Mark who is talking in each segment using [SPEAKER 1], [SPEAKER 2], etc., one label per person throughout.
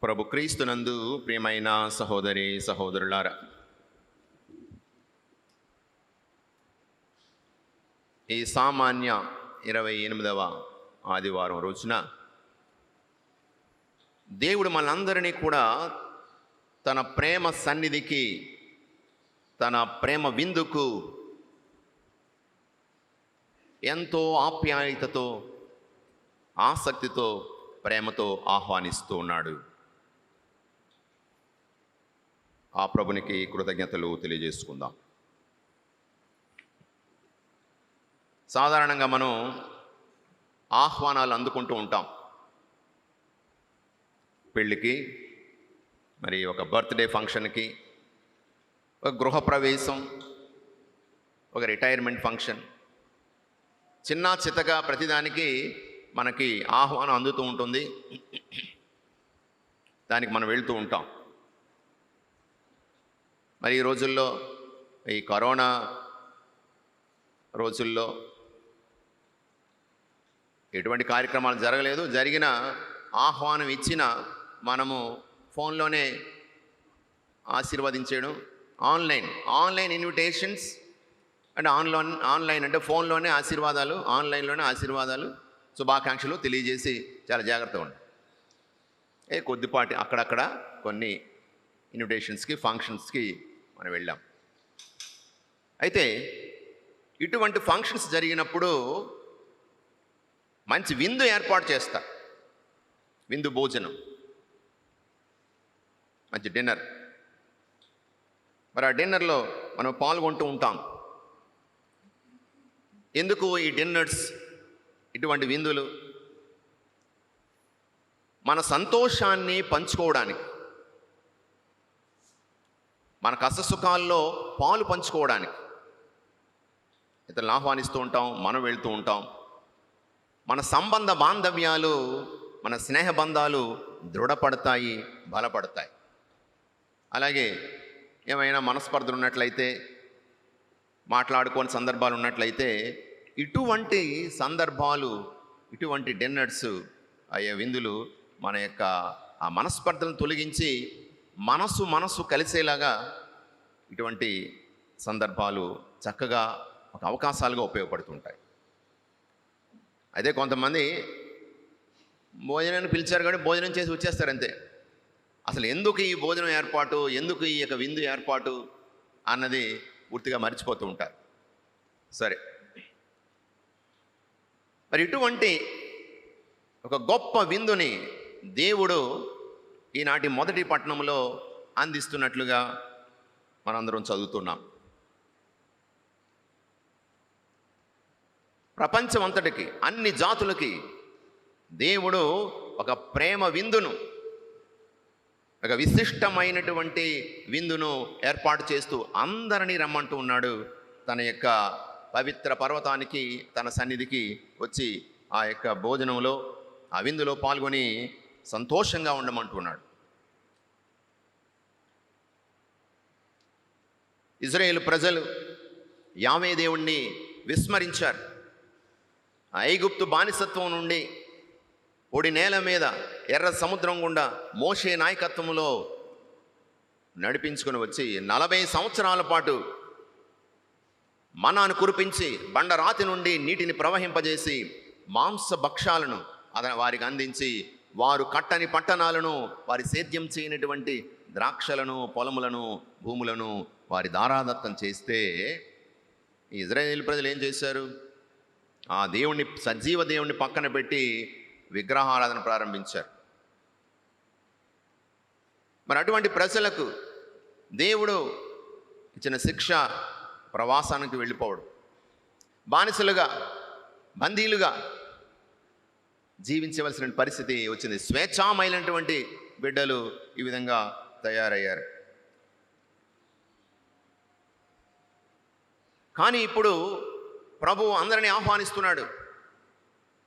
[SPEAKER 1] ప్రభు క్రీస్తునందు ప్రియమైన సహోదరి సహోదరులారా, ఈ సామాన్య 28వ ఆదివారం రోజున దేవుడు మనందరినీ కూడా తన ప్రేమ సన్నిధికి, తన ప్రేమ విందుకు ఎంతో ఆప్యాయతతో, ఆసక్తితో, ప్రేమతో ఆహ్వానిస్తూ ఉన్నాడు. ఆ ప్రభునికి కృతజ్ఞతలు తెలియజేసుకుందాం. సాధారణంగా మనం ఆహ్వానాలు అందుకుంటూ ఉంటాం. పెళ్ళికి, మరి ఒక బర్త్డే ఫంక్షన్కి, ఒక గృహప్రవేశం, ఒక రిటైర్మెంట్ ఫంక్షన్, చిన్న చితగా ప్రతిదానికి మనకి ఆహ్వానం అందుతూ ఉంటుంది. దానికి మనం వెళ్తూ ఉంటాం. మరి ఈ రోజుల్లో, ఈ కరోనా రోజుల్లో ఎటువంటి కార్యక్రమాలు జరగలేదు. జరిగిన ఆహ్వానం ఇచ్చిన మనము ఫోన్లోనే ఆశీర్వదించడం, ఆన్లైన్ ఇన్విటేషన్స్ అంటే ఆన్లైన్ అంటే ఫోన్లోనే ఆశీర్వాదాలు, ఆన్లైన్లోనే ఆశీర్వాదాలు, శుభాకాంక్షలు తెలియజేసి చాలా జాగ్రత్తగా ఉండాలి. కొద్దిపాటి అక్కడక్కడ కొన్ని ఇన్విటేషన్స్కి, ఫంక్షన్స్కి మనం వెళ్ళాం. అయితే ఇటువంటి ఫంక్షన్స్ జరిగినప్పుడు మంచి విందు ఏర్పాటు చేస్తారు. విందు భోజనం, మంచి డిన్నర్. మరి ఆ డిన్నర్లో మనం పాల్గొంటూ ఉంటాం. ఎందుకు ఈ డిన్నర్స్, ఇటువంటి విందులు? మన సంతోషాన్ని పంచుకోవడానికి, మన కష్టసుఖాల్లో పాలు పంచుకోవడానికి ఇతరులను ఆహ్వానిస్తూ ఉంటాం, మనం వెళ్తూ ఉంటాం. మన సంబంధ బాంధవ్యాలు, మన స్నేహబంధాలు దృఢపడతాయి, బలపడతాయి. అలాగే ఏమైనా మనస్పర్ధలు ఉన్నట్లయితే, మాట్లాడుకోని సందర్భాలు ఉన్నట్లయితే, ఇటువంటి సందర్భాలు, ఇటువంటి డిన్నర్స్, అయ్యే విందులు మన యొక్క ఆ మనస్పర్ధలను తొలగించి మనసు కలిసేలాగా ఇటువంటి సందర్భాలు చక్కగా ఒక అవకాశాలుగా ఉపయోగపడుతుంటాయి. అయితే కొంతమంది భోజనాన్ని పిలిచారు కానీ భోజనం చేసి వచ్చేస్తారు అంతే. అసలు ఎందుకు ఈ భోజనం ఏర్పాటు, ఎందుకు ఈ యొక్క విందు ఏర్పాటు అన్నది పూర్తిగా మర్చిపోతూ ఉంటారు. సరే, మరి ఇటువంటి ఒక గొప్ప విందుని దేవుడు ఈనాటి మొదటి పట్టణంలో అందిస్తున్నట్లుగా మనందరం చదువుతున్నాం. ప్రపంచం అంతటికి, అన్ని జాతులకి దేవుడు ఒక ప్రేమ విందును, ఒక విశిష్టమైనటువంటి విందును ఏర్పాటు చేస్తూ అందరినీ రమ్మంటూ ఉన్నాడు. తన యొక్క పవిత్ర పర్వతానికి, తన సన్నిధికి వచ్చి ఆ యొక్క భోజనంలో, ఆ విందులో పాల్గొని సంతోషంగా ఉండమంటున్నాడు. ఇజ్రాయేలు ప్రజలు యావే దేవుణ్ణి విస్మరించారు. ఐగుప్తు బానిసత్వం నుండి పొడి నేల మీద ఎర్ర సముద్రం గుండా మోషే నాయకత్వంలో నడిపించుకుని వచ్చి 40 సంవత్సరాల పాటు మన్నాను కురిపించి, బండరాతి నుండి నీటిని ప్రవహింపజేసి, మాంసభక్షాలను వారికి అందించి, వారు కట్టని పట్టణాలను, వారి సేద్యం చేయనటువంటి ద్రాక్షలను, పొలములను, భూములను వారి దారాదత్తం చేస్తే, ఈ ఇజ్రాయేల్ ప్రజలు ఏం చేశారు? ఆ దేవుణ్ణి, సజీవ దేవుణ్ణి పక్కన పెట్టి విగ్రహారాధన ప్రారంభించారు. మరి అటువంటి ప్రజలకు దేవుడు ఇచ్చిన శిక్ష ప్రవాసానికి వెళ్ళిపోవడం, బానిసలుగా, బందీలుగా జీవించవలసిన పరిస్థితి వచ్చింది. స్వేచ్ఛామైనటువంటి బిడ్డలు ఈ విధంగా తయారయ్యారు. కానీ ఇప్పుడు ప్రభువు అందరినీ ఆహ్వానిస్తున్నాడు.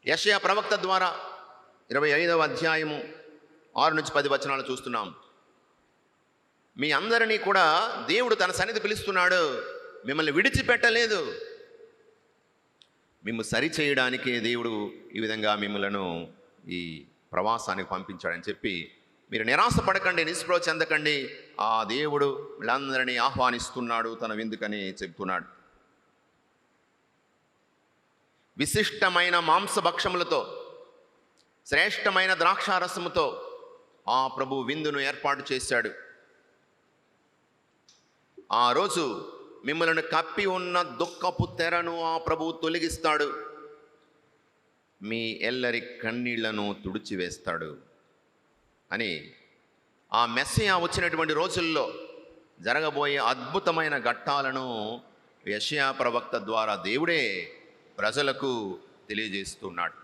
[SPEAKER 1] యెషయా ప్రవక్త ద్వారా 25వ అధ్యాయము 6 నుంచి 10 వచనాలు చూస్తున్నాం. మీ అందరినీ కూడా దేవుడు తన సన్నిధి పిలుస్తున్నాడు. మిమ్మల్ని విడిచిపెట్టలేదు, మిమ్మల్ని సరిచేయడానికే దేవుడు ఈ విధంగా మిమ్మలను ఈ ప్రవాసానికి పంపించాడని చెప్పి మీరు నిరాశ పడకండి, నిస్పృహ చెందకండి. ఆ దేవుడు వీళ్ళందరినీ ఆహ్వానిస్తున్నాడు తన విందుకని చెప్తున్నాడు. విశిష్టమైన మాంసభక్షములతో, శ్రేష్టమైన ద్రాక్షారసముతో ఆ ప్రభు విందును ఏర్పాటు చేశాడు. ఆ రోజు మిమ్మల్ని కప్పి ఉన్న దుఃఖపు తెరను ఆ ప్రభువు తొలగిస్తాడు. మీ ఎల్లరి కన్నీళ్లను తుడిచివేస్తాడు అని ఆ మెస్సియా వచ్చినటువంటి రోజుల్లో జరగబోయే అద్భుతమైన ఘట్టాలను యెషయా ప్రవక్త ద్వారా దేవుడే ప్రజలకు తెలియజేస్తున్నాడు.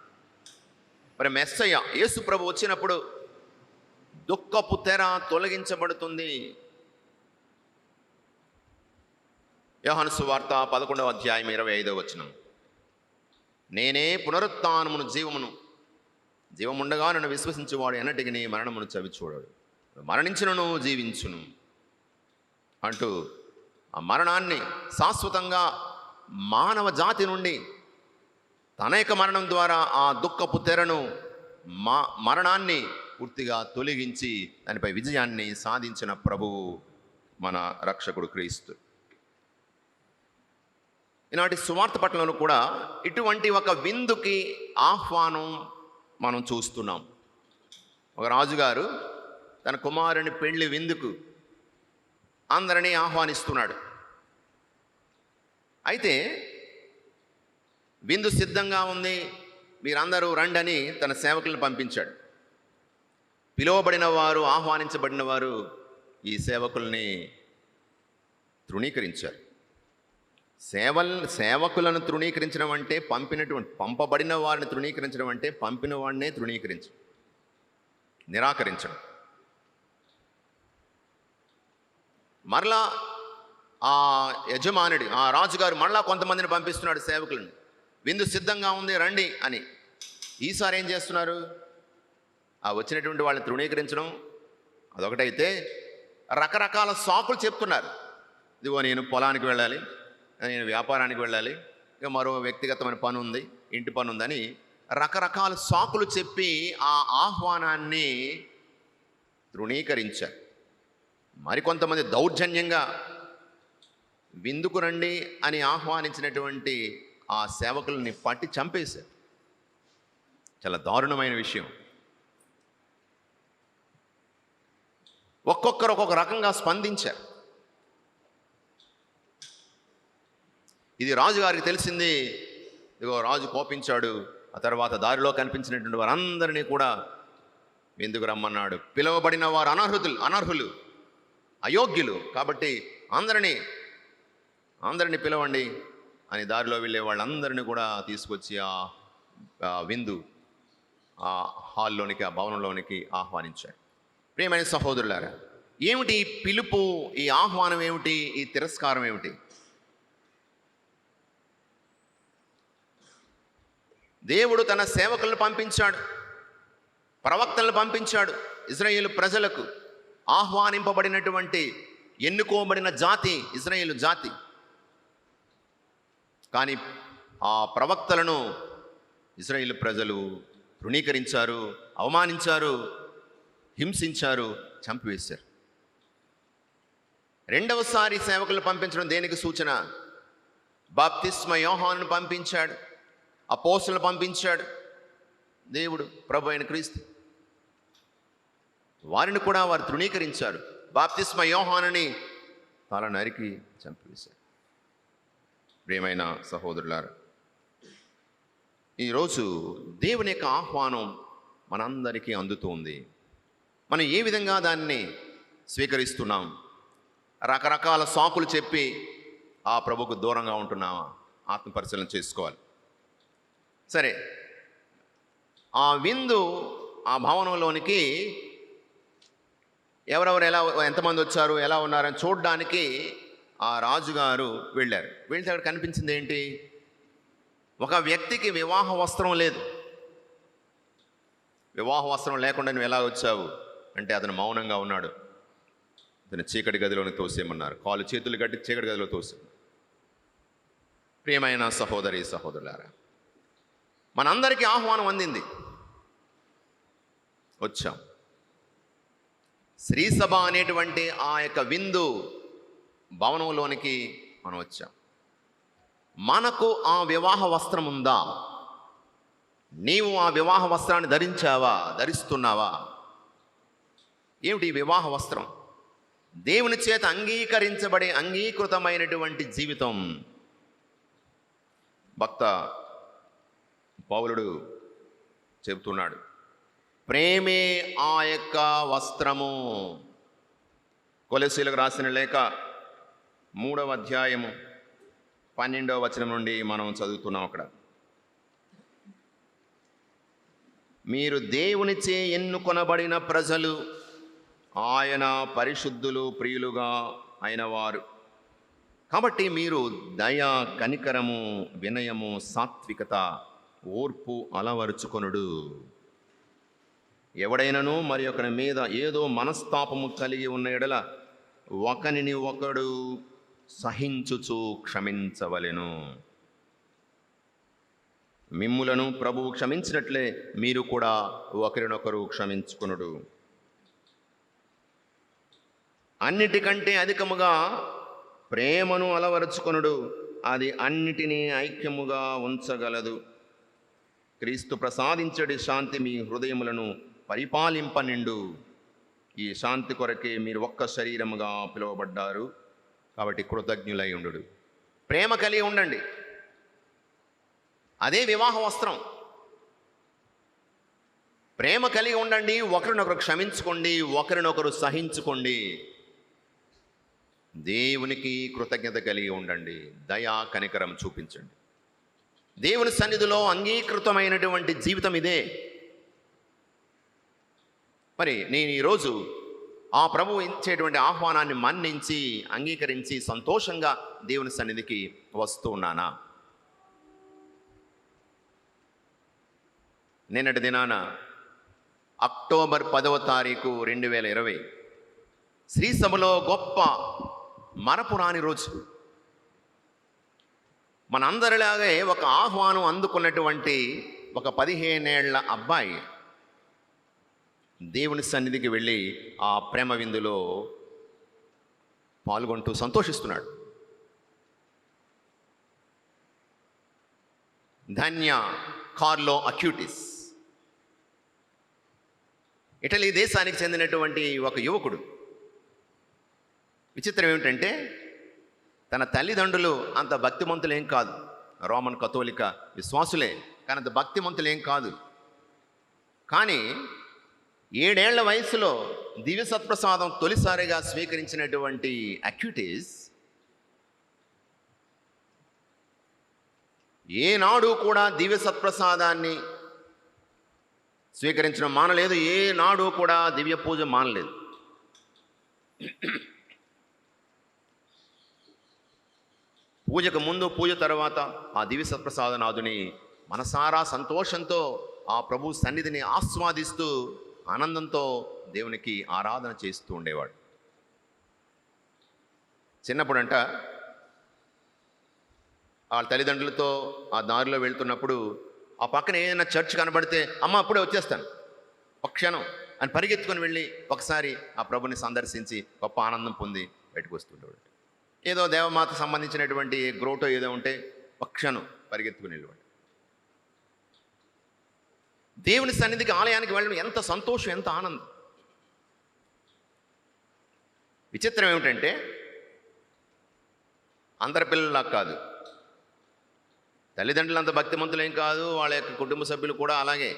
[SPEAKER 1] మరి మెస్సయ్య యేసు ప్రభు వచ్చినప్పుడు దుఃఖపు తెర తొలగించబడుతుంది. యోహాను సువార్త 11వ అధ్యాయం 25వ వచనం, నేనే పునరుత్థానమును జీవముండగా నన్ను విశ్వసించువాడు ఎన్నటికి మరణమును చవి చూడడు, మరణించును జీవించును అంటూ ఆ మరణాన్ని శాశ్వతంగా మానవ జాతి నుండి తన యొక్క మరణం ద్వారా ఆ దుఃఖపు తెరను మరణాన్ని పూర్తిగా తొలగించి దానిపై విజయాన్ని సాధించిన ప్రభువు మన రక్షకుడు క్రీస్తు. ఈనాటి సువార్త పట్టణంలో కూడా ఇటువంటి ఒక విందుకి ఆహ్వానం మనం చూస్తున్నాం. ఒక రాజుగారు తన కుమారుని పెళ్లి విందుకు అందరినీ ఆహ్వానిస్తున్నాడు. అయితే విందు సిద్ధంగా ఉంది, మీరందరూ రండని తన సేవకులను పంపించాడు. పిలువబడిన వారు, ఆహ్వానించబడిన వారు ఈ సేవకుల్ని తృణీకరించారు. సేవకులను తృణీకరించడం అంటే పంపబడిన వారిని తృణీకరించడం అంటే పంపిన వాడినే నిరాకరించడం. మరలా ఆ యజమానుడి, ఆ రాజుగారు మరలా కొంతమందిని పంపిస్తున్నాడు సేవకులను, విందు సిద్ధంగా ఉంది రండి అని. ఈసారి ఏం చేస్తున్నారు? ఆ వచ్చినటువంటి వాళ్ళని తృణీకరించడం అదొకటైతే రకరకాల సాకులు చెప్తున్నారు. ఇదిగో నేను పొలానికి వెళ్ళాలి, నేను వ్యాపారానికి వెళ్ళాలి, ఇక మరో వ్యక్తిగతమైన పని ఉంది, ఇంటి పని ఉందని రకరకాల సాకులు చెప్పి ఆ ఆహ్వానాన్ని తృణీకరించారు. మరికొంతమంది దౌర్జన్యంగా విందుకు రండి అని ఆహ్వానించినటువంటి ఆ సేవకుల్ని పట్టి చంపేశారు. చాలా దారుణమైన విషయం. ఒక్కొక్కరు ఒక్కొక్క రకంగా స్పందించారు. ఇది రాజుగారికి తెలిసింది. ఇదిగో రాజు కోపించాడు. ఆ తర్వాత దారిలో కనిపించినటువంటి వారందరినీ కూడా విందుకు రమ్మన్నాడు. పిలువబడిన వారు అనర్హులు, అయోగ్యులు, కాబట్టి అందరినీ పిలవండి అని దారిలో వెళ్ళే వాళ్ళందరినీ కూడా తీసుకొచ్చి ఆ విందు ఆ హాల్లోనికి, ఆ భవనంలోనికి ఆహ్వానించాడు. ప్రియమైన సహోదరులారా, ఏమిటి ఈ పిలుపు, ఈ ఆహ్వానం ఏమిటి, ఈ తిరస్కారం ఏమిటి? దేవుడు తన సేవకులను పంపించాడు, ప్రవక్తలను పంపించాడు. ఇశ్రాయేలు ప్రజలకు ఆహ్వానింపబడినటువంటి ఎన్నుకోబడిన జాతి ఇశ్రాయేలు జాతి. కానీ ఆ ప్రవక్తలను ఇశ్రాయేలు ప్రజలు తృణీకరించారు, అవమానించారు, హింసించారు, చంపివేశారు. రెండవసారి సేవకులను పంపించడం దేనికి సూచన? బాప్తిస్మ యోహానును పంపించాడు, అపోస్తలులను పంపించాడు దేవుడు, ప్రభు అయిన క్రీస్తు. వారిని కూడా వారు తృణీకరించారు. బాప్తిస్మ యోహానుని తల నరికి చంపివేశారు. ప్రియమైన సహోదరులారా, ఈరోజు దేవుని యొక్క ఆహ్వానం మనందరికీ అందుతుంది. మనం ఏ విధంగా దాన్ని స్వీకరిస్తున్నాం? రకరకాల సాకులు చెప్పి ఆ ప్రభుకు దూరంగా ఉంటున్నామా? ఆత్మపరిశీలన చేసుకోవాలి. సరే, ఆ విందు, ఆ భవనంలోనికి ఎవరెవరు ఎంతమంది వచ్చారు, ఎలా ఉన్నారని చూడడానికి ఆ రాజుగారు వెళ్ళారు. వెళ్తే అక్కడ కనిపించింది ఏంటి? ఒక వ్యక్తికి వివాహ వస్త్రం లేదు. వివాహ వస్త్రం లేకుండా నువ్వు ఎలా వచ్చావు అంటే అతను మౌనంగా ఉన్నాడు. అతను చీకటి గదిలోని తోసేయమన్నారు. కాళ్ళు చేతులు కట్టి చీకటి గదిలో తోసేయమన్నారు. ప్రియమైన సహోదరి సహోదరులారా, మనందరికీ ఆహ్వానం అందింది, వచ్చాం. శ్రీసభ అనేటువంటి ఆ యొక్క విందు భవనంలోనికి మనం వచ్చాం. మనకు ఆ వివాహ వస్త్రం ఉందా? నీవు ఆ వివాహ వస్త్రాన్ని ధరించావా? ధరిస్తున్నావా? ఏమిటి ఈ వివాహ వస్త్రం? దేవుని చేత అంగీకరించబడే అంగీకృతమైనటువంటి జీవితం. భక్త పౌలుడు చెబుతున్నాడు, ప్రేమే ఆ యొక్క వస్త్రము. కొలొస్సీయులకు రాసిన లేఖ 3వ అధ్యాయము 12వ వచనం నుండి మనం చదువుతున్నాం. అక్కడ, మీరు దేవునిచే ఎన్నుకొనబడిన ప్రజలు, ఆయన పరిశుద్ధులు, ప్రియులుగా అయినవారు. కాబట్టి మీరు దయ, కనికరము, వినయము, సాత్వికత, ఓర్పు అలవరుచుకొనుడు. ఎవడైనను మరి ఒకరి మీద ఏదో మనస్తాపము కలిగి ఉన్న ఎడల ఒకనిని ఒకడు సహించుచు క్షమించవలెను. మిమ్ములను ప్రభువు క్షమించినట్లే మీరు కూడా ఒకరినొకరు క్షమించుకొనుడు. అన్నిటికంటే అధికముగా ప్రేమను అలవరుచుకొనుడు. అది అన్నిటినీ ఐక్యముగా ఉంచగలదు. క్రీస్తు ప్రసాదించడి శాంతి మీ హృదయములను పరిపాలింపనిండు. ఈ శాంతి కొరకే మీరు ఒక్క శరీరముగా పిలువబడ్డారు. కాబట్టి కృతజ్ఞులై ఉండు. ప్రేమ కలిగి ఉండండి. అదే వివాహ వస్త్రం. ప్రేమ కలిగి ఉండండి, ఒకరినొకరు క్షమించుకోండి, ఒకరినొకరు సహించుకోండి. దేవునికి కృతజ్ఞత కలిగి ఉండండి. దయా, కనికరం చూపించండి. దేవుని సన్నిధిలో అంగీకృతమైనటువంటి జీవితం ఇదే. మరి నేను ఈరోజు ఆ ప్రభువు ఇచ్చేటువంటి ఆహ్వానాన్ని మన్నించి, అంగీకరించి సంతోషంగా దేవుని సన్నిధికి వస్తూ ఉన్నానా? నిన్నటి దినాన అక్టోబర్ 10వ తారీఖు 2020 శ్రీసభలో గొప్ప మరపురాని రోజు. మనందరిలాగే ఒక ఆహ్వానం అందుకున్నటువంటి ఒక 15 ఏళ్ల అబ్బాయి దేవుని సన్నిధికి వెళ్ళి ఆ ప్రేమ విందులో పాల్గొంటూ సంతోషిస్తున్నాడు. ధన్య కార్లో అక్యూటిస్, ఇటలీ దేశానికి చెందినటువంటి ఒక యువకుడు. విచిత్రం ఏమిటంటే, తన తల్లిదండ్రులు అంత భక్తిమంతులేం కాదు, రోమన్ కథోలిక విశ్వాసులే, కానీ అంత భక్తిమంతులేం కాదు. కానీ 7 ఏళ్ల వయసులో దివ్య సత్ప్రసాదం తొలిసారిగా స్వీకరించినటువంటి అక్యూటిస్ ఏనాడు కూడా దివ్య సత్ప్రసాదాన్ని స్వీకరించడం మానలేదు. ఏనాడు కూడా దివ్య పూజ మానలేదు. పూజకు ముందు, పూజ తర్వాత ఆ దివ్య సత్ప్రసాదనాథుని మనసారా సంతోషంతో ఆ ప్రభు సన్నిధిని ఆస్వాదిస్తూ ఆనందంతో దేవునికి ఆరాధన చేస్తూ ఉండేవాడు. చిన్నప్పుడంట వాళ్ళ తల్లిదండ్రులతో ఆ దారిలో వెళ్తున్నప్పుడు ఆ పక్కన ఏదైనా చర్చ్ కనబడితే, అమ్మ అప్పుడే వచ్చేస్తాను, ఒక క్షణం అని పరిగెత్తుకొని వెళ్ళి ఒకసారి ఆ ప్రభుని సందర్శించి గొప్ప ఆనందం పొంది బయటకు వస్తుండేవాడు. ఏదో దేవమాత సంబంధించినటువంటి గ్రోటో ఏదో ఉంటే ఒక క్షణం పరిగెత్తుకుని వెళ్ళేవాడు. దేవుని సన్నిధికి, ఆలయానికి వెళ్ళడం ఎంత సంతోషం, ఎంత ఆనందం. విచిత్రం ఏమిటంటే, అందరి పిల్లలా కాదు, తల్లిదండ్రులు అంత భక్తిమంతులేం కాదు, వాళ్ళ యొక్క కుటుంబ సభ్యులు కూడా అలాగే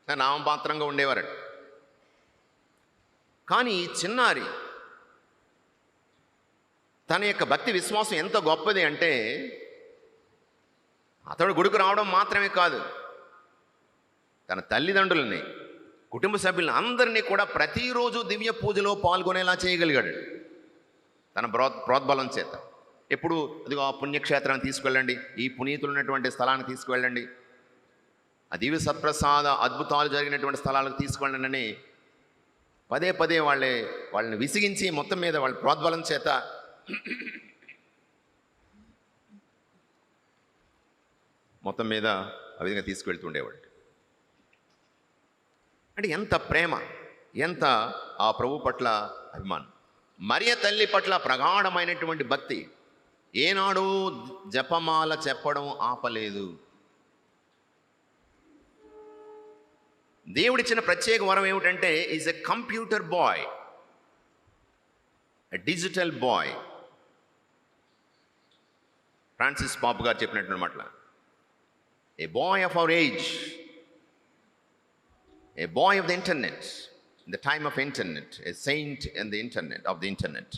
[SPEAKER 1] నామపాత్రంగా ఉండేవారట. కానీ ఈ చిన్నారి తన యొక్క భక్తి విశ్వాసం ఎంత గొప్పది అంటే, అతడు గుడికి రావడం మాత్రమే కాదు, తన తల్లిదండ్రులని, కుటుంబ సభ్యులను అందరినీ కూడా ప్రతిరోజు దివ్య పూజలో పాల్గొనేలా చేయగలిగాడు తన ప్రోద్బలం చేత. ఎప్పుడు అదిగో ఆ పుణ్యక్షేత్రాన్ని తీసుకువెళ్ళండి, ఈ పునీతులు ఉన్నటువంటి స్థలాన్ని తీసుకువెళ్ళండి, ఆ దివ్య సత్ప్రసాద అద్భుతాలు జరిగినటువంటి స్థలాలకు తీసుకువెళ్ళండి అని పదే పదే వాళ్ళని విసిగించి మొత్తం మీద వాళ్ళ ప్రోద్బలం చేత మొత్తం మీద ఆ విధంగా తీసుకువెళ్తుండేవాడు. అంటే ఎంత ప్రేమ, ఎంత ఆ ప్రభు పట్ల అభిమానం. మరియ తల్లి పట్ల ప్రగాఢమైనటువంటి భక్తి. ఏనాడు జపమాల చెప్పడం ఆపలేదు. దేవుడిచ్చిన ప్రత్యేక వరం ఏమిటంటే is a computer boy, a digital boy. Francis Pope garu చెప్పినట్టు అనమాట, a boy of our age, a boy of the internet, in the time of internet, a saint in the internet, of the internet,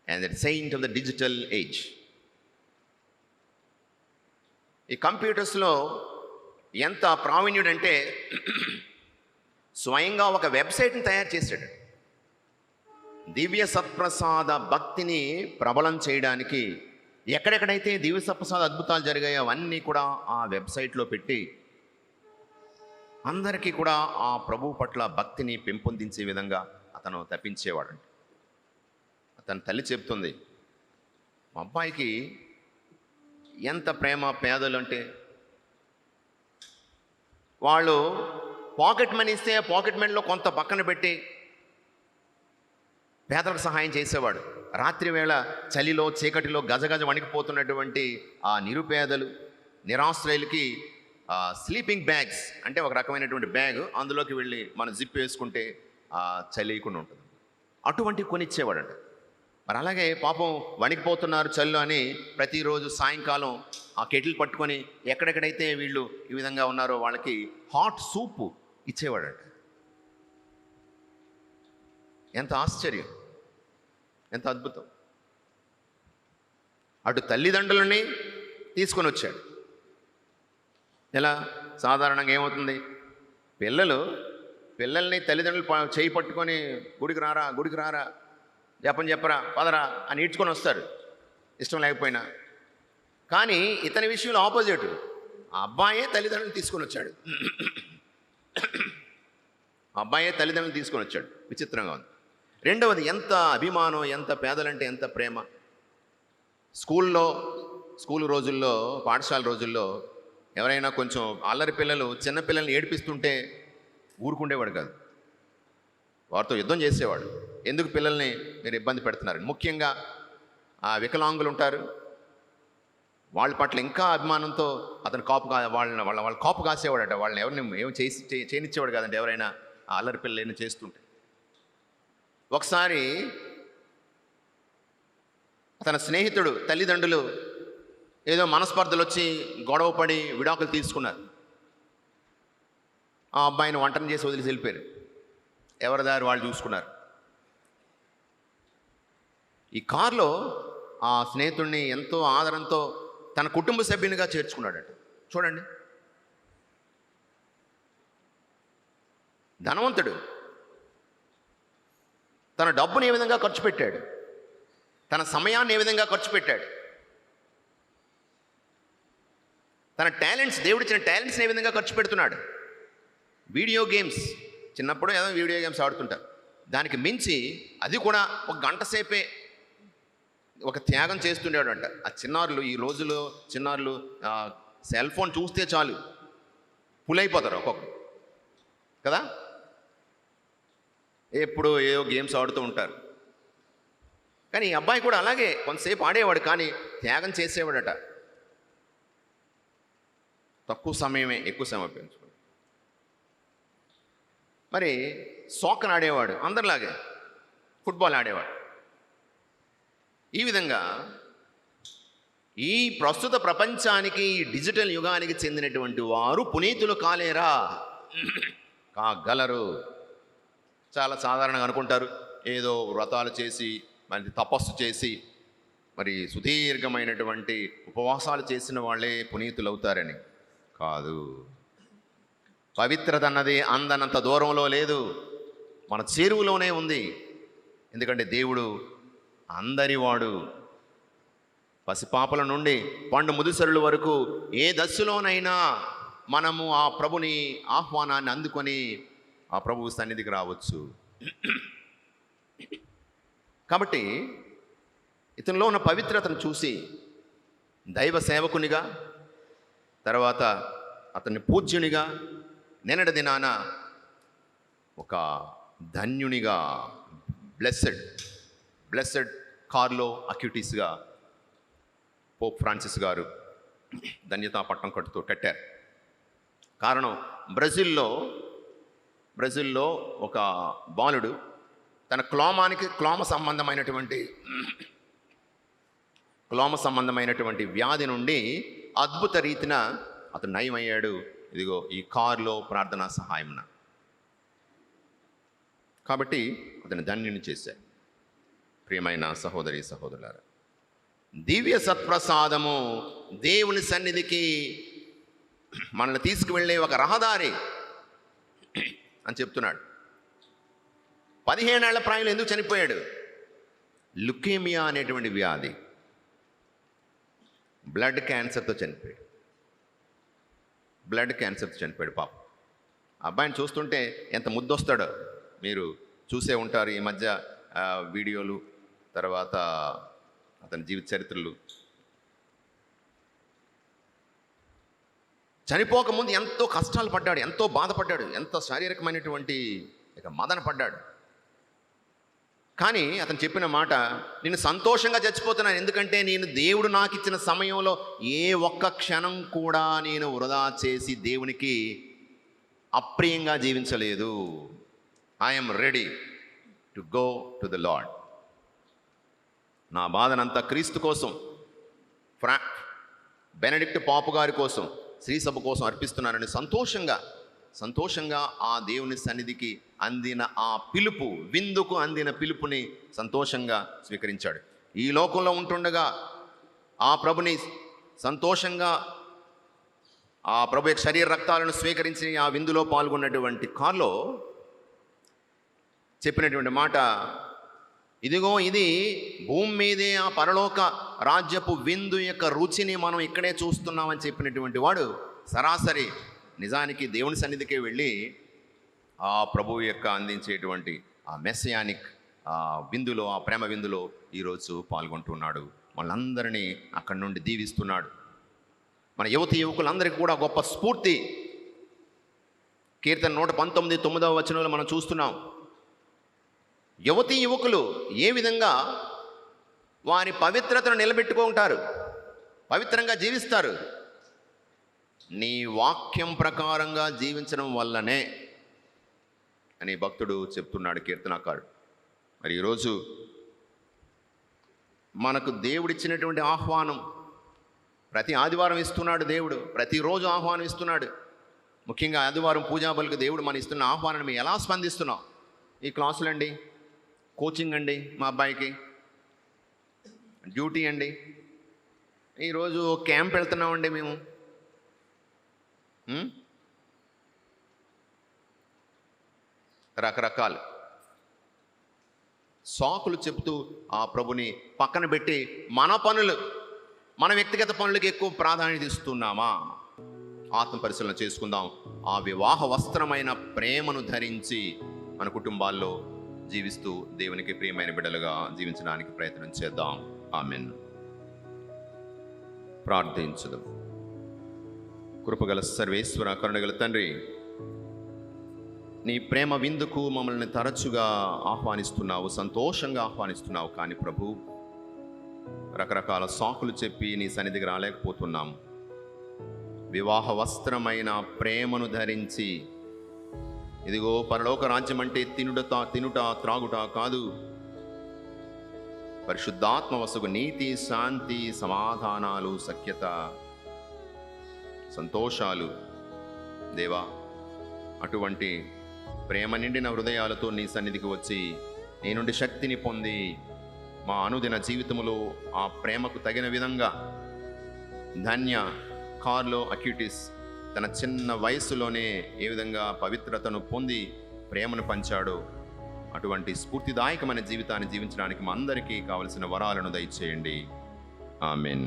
[SPEAKER 1] and a saint of the digital age. ఈ కంప్యూటర్స్లో ఎంత ప్రావీణ్యుడంటే స్వయంగా ఒక వెబ్సైట్ని తయారు చేశాడు. దివ్య సత్ప్రసాద భక్తిని ప్రబలం చేయడానికి ఎక్కడెక్కడైతే దివ్య సత్ప్రసాద అద్భుతాలు జరిగాయో అవన్నీ కూడా ఆ వెబ్సైట్లో పెట్టి అందరికీ కూడా ఆ ప్రభు పట్ల భక్తిని పెంపొందించే విధంగా అతను తప్పించేవాడంట. అతని తల్లి చెప్తుంది, మా అబ్బాయికి ఎంత ప్రేమ. పేదలు అంటే వాళ్ళు పాకెట్ మనీ ఇస్తే పాకెట్ మనీలో కొంత పక్కన పెట్టి పేదలకు సహాయం చేసేవాడు. రాత్రి వేళ చలిలో చీకటిలో గజగజ వణికిపోతున్నటువంటి ఆ నిరుపేదలు నిరాశ్రయులకి స్లీపింగ్ బ్యాగ్స్ అంటే ఒక రకమైనటువంటి బ్యాగ్, అందులోకి వెళ్ళి మనం జిప్ వేసుకుంటే చలియకుండా ఉంటుంది, అటువంటి కొనిచ్చేవాడంట. మరి అలాగే పాపం వణికిపోతున్నారు చల్లు అని ప్రతిరోజు సాయంకాలం ఆ కెటిల్ పట్టుకొని ఎక్కడెక్కడైతే వీళ్ళు ఈ విధంగా ఉన్నారో వాళ్ళకి హాట్ సూపు ఇచ్చేవాడంట. ఎంత ఆశ్చర్యం, ఎంత అద్భుతం. అటు తల్లిదండ్రులని తీసుకొని వచ్చాడు. ఎలా సాధారణంగా ఏమవుతుంది, పిల్లల్ని తల్లిదండ్రులు చేయి పట్టుకొని గుడికి రారా జపం చెప్పరా పదరా అని ఈడ్చుకొని వస్తారు ఇష్టం లేకపోయినా. కానీ ఇతని విషయంలో ఆపోజిట్, ఆ అబ్బాయే తల్లిదండ్రులు తీసుకొని వచ్చాడు. విచిత్రంగా ఉంది. రెండవది, ఎంత అభిమానం, ఎంత పేదలంటే ఎంత ప్రేమ. స్కూల్ రోజుల్లో, పాఠశాల రోజుల్లో ఎవరైనా కొంచెం అల్లరి పిల్లలు చిన్నపిల్లల్ని ఏడిపిస్తుంటే ఊరుకుండేవాడు కాదు, వారితో యుద్ధం చేసేవాడు. ఎందుకు పిల్లల్ని మీరు ఇబ్బంది పెడుతున్నారు? ముఖ్యంగా ఆ వికలాంగులు ఉంటారు, వాళ్ళ పట్ల ఇంకా అభిమానంతో అతను వాళ్ళ కాపు కాసేవాడట. వాళ్ళని ఎవరిని ఏం చేయనిచ్చేవాడు కాదంటే ఎవరైనా ఆ అల్లరి పిల్లలు ఏమైనా చేస్తుంటే. ఒకసారి తన స్నేహితుడు తల్లిదండ్రులు ఏదో మనస్పర్ధలు వచ్చి గొడవ పడి విడాకులు తీసుకున్నారు. ఆ అబ్బాయిని వంటను చేసి వదిలేసి వెళ్ళిపోయారు. ఎవరి దారి వాళ్ళు చూసుకున్నారు. ఈ కారులో ఆ స్నేహితుడిని ఎంతో ఆదరంతో తన కుటుంబ సభ్యునిగా చేర్చుకున్నాడట. చూడండి, ధనవంతుడు తన డబ్బుని ఏ విధంగా ఖర్చు పెట్టాడు, తన సమయాన్ని ఏ విధంగా ఖర్చు పెట్టాడు, తన టాలెంట్స్, దేవుడిచ్చిన టాలెంట్స్ని ఏ విధంగా ఖర్చు పెడుతున్నాడు. వీడియో గేమ్స్, చిన్నప్పుడు ఏదో వీడియో గేమ్స్ ఆడుతుంటారు, దానికి మించి అది కూడా ఒక గంట సేపే ఒక త్యాగం చేస్తుండేవాడు అంట. ఆ చిన్నారులు, ఈ రోజులో చిన్నారులు సెల్ ఫోన్ చూస్తే చాలు పులైపోతారు ఒక్కొక్కరు కదా, ఎప్పుడు ఏదో గేమ్స్ ఆడుతూ ఉంటారు. కానీ ఈ అబ్బాయి కూడా అలాగే కొంతసేపు ఆడేవాడు, కానీ త్యాగం చేసేవాడట. తక్కువ సమయమే ఎక్కువ సమయం పెంచుకోండి. మరి సాకర్ ఆడేవాడు, అందరిలాగే ఫుట్బాల్ ఆడేవాడు. ఈ విధంగా ఈ ప్రస్తుత ప్రపంచానికి, ఈ డిజిటల్ యుగానికి చెందినటువంటి వారు పునీతులు కాలేరా? కాగలరు. చాలా సాధారణంగా అనుకుంటారు, ఏదో వ్రతాలు చేసి మరి తపస్సు చేసి మరి సుదీర్ఘమైనటువంటి ఉపవాసాలు చేసిన వాళ్ళే పునీతులు అవుతారని. కాదు. పవిత్రత అన్నది అందనంత దూరంలో లేదు, మన చేరువలోనే ఉంది. ఎందుకంటే దేవుడు అందరివాడు. పసిపాపల నుండి పండు ముదుసరుల వరకు ఏ దశలోనైనా మనము ఆ ప్రభుని ఆహ్వానాన్ని అందుకొని ఆ ప్రభువు సన్నిధికి రావచ్చు. కాబట్టి ఇతనిలో ఉన్న పవిత్రతను చూసి దైవ సేవకునిగా, తర్వాత అతన్ని పూజ్యునిగా, నిన్నటి దినాన ఒక ధన్యునిగా, బ్లెస్సెడ్ కార్లో అక్యూటీస్గా పోప్ ఫ్రాన్సిస్ గారు ధన్యతా పట్టం కట్టారు. కారణం, బ్రెజిల్లో ఒక బాలుడు తన క్లోమ సంబంధమైనటువంటి వ్యాధి నుండి అద్భుత రీతిన అతను నయమయ్యాడు. ఇదిగో ఈ కారులో ప్రార్థనా సహాయమున. కాబట్టి అతను ధన్యుని చేశాడు. ప్రియమైన సహోదరి సహోదరులారా, దివ్య సత్ప్రసాదము దేవుని సన్నిధికి మనల్ని తీసుకువెళ్ళే ఒక రహదారి అని చెప్తున్నాడు. 15 ఏళ్ల ప్రాయంలో ఎందుకు చనిపోయాడు? లుకేమియా అనేటువంటి వ్యాధి, బ్లడ్ క్యాన్సర్తో చనిపోయాడు పాపం. అబ్బాయిని చూస్తుంటే ఎంత ముద్దొస్తాడో మీరు చూసే ఉంటారు ఈ మధ్య వీడియోలు, తర్వాత అతని జీవిత చరిత్రలు. చనిపోకముందు ఎంతో కష్టాలు పడ్డాడు, ఎంతో బాధపడ్డాడు, ఎంతో శారీరకమైనటువంటి మదన పడ్డాడు. కానీ అతను చెప్పిన మాట, నేను సంతోషంగా చచ్చిపోతున్నాను, ఎందుకంటే నేను దేవుడు నాకు ఇచ్చిన సమయంలో ఏ ఒక్క క్షణం కూడా నేను వృధా చేసి దేవునికి అప్రియంగా జీవించలేదు. I'm ready to go to the lord. నా బాధనంతా క్రీస్తు కోసం, బెనడిక్ట్ పాపు గారి కోసం, శ్రీసభ కోసం అర్పిస్తున్నానని సంతోషంగా ఆ దేవుని సన్నిధికి అందిన ఆ పిలుపు, విందుకు అందిన పిలుపుని సంతోషంగా స్వీకరించాడు. ఈ లోకంలో ఉంటుండగా ఆ ప్రభుని సంతోషంగా, ఆ ప్రభు యొక్క శరీర రక్తాలను స్వీకరించి ఆ విందులో పాల్గొన్నటువంటి కార్లో చెప్పినటువంటి మాట, ఇదిగో ఇది భూమి మీదే ఆ పరలోక రాజ్యపు విందు యొక్క రుచిని మనం ఇక్కడే చూస్తున్నామని చెప్పినటువంటి వాడు సరాసరి నిజానికి దేవుని సన్నిధికే వెళ్ళి ఆ ప్రభువు యొక్క అందించేటువంటి ఆ మెస్సియానిక్ విందులో, ఆ ప్రేమ విందులో ఈరోజు పాల్గొంటున్నాడు. వాళ్ళందరినీ అక్కడి నుండి దీవిస్తున్నాడు. మన యువకులందరికీ కూడా గొప్ప స్ఫూర్తి. కీర్తన 119 9వ వచనంలో మనం చూస్తున్నాం. యువకులు ఏ విధంగా వారి పవిత్రతను నిలబెట్టుకుంటారు, పవిత్రంగా జీవిస్తారు. నీ వాక్యం ప్రకారంగా జీవించడం వల్లనే అని భక్తుడు చెప్తున్నాడు, కీర్తనకారుడు. మరి ఈరోజు మనకు దేవుడిచ్చినటువంటి ఆహ్వానం ప్రతి ఆదివారం ఇస్తున్నాడు. దేవుడు ప్రతిరోజు ఆహ్వానం ఇస్తున్నాడు. ముఖ్యంగా ఆదివారం పూజాబలకు దేవుడు మన ఇస్తున్న ఆహ్వానాన్ని మేము ఎలా స్పందిస్తున్నాం? ఈ క్లాసులండి, కోచింగ్ అండి, మా అబ్బాయికి డ్యూటీ అండి, ఈరోజు క్యాంప్ వెళ్తున్నామండి మేము, రకరకాలు సాకులు చెప్తూ ఆ ప్రభుని పక్కన పెట్టి మన వ్యక్తిగత పనులకి ఎక్కువ ప్రాధాన్యత ఇస్తున్నామా? ఆత్మ పరిశీలన చేసుకుందాం. ఆ వివాహ వస్త్రమైన ప్రేమను ధరించి మన కుటుంబాల్లో జీవిస్తూ దేవునికి ప్రియమైన బిడ్డలుగా జీవించడానికి ప్రయత్నం చేద్దాం. ఆమెన్. ప్రార్థించుదాం. కృపగల సర్వేశ్వర, కరుణగల తండ్రి, నీ ప్రేమ విందుకు మమ్మల్ని తరచుగా ఆహ్వానిస్తున్నావు, సంతోషంగా ఆహ్వానిస్తున్నావు. కానీ ప్రభు, రకరకాల సాకులు చెప్పి నీ సన్నిధికి రాలేకపోతున్నాము. వివాహ వస్త్రమైన ప్రేమను ధరించి, ఇదిగో పరలోక రాజ్యం అంటే తినుట త్రాగుట కాదు, పరిశుద్ధాత్మ వసగు నీతి, శాంతి, సమాధానాలు, సఖ్యత, సంతోషాలు. దేవా, అటువంటి ప్రేమ నిండిన హృదయాలతో నీ సన్నిధికి వచ్చి నీ నుండి శక్తిని పొంది మా అనుదిన జీవితంలో ఆ ప్రేమకు తగిన విధంగా ధన్య కార్లో అక్యూటిస్ తన చిన్న వయస్సులోనే ఏ విధంగా పవిత్రతను పొంది ప్రేమను పంచాడో అటువంటి స్ఫూర్తిదాయకమైన జీవితాన్ని జీవించడానికి మా అందరికీ కావలసిన వరాలను దయచేయండి. ఆమెన్.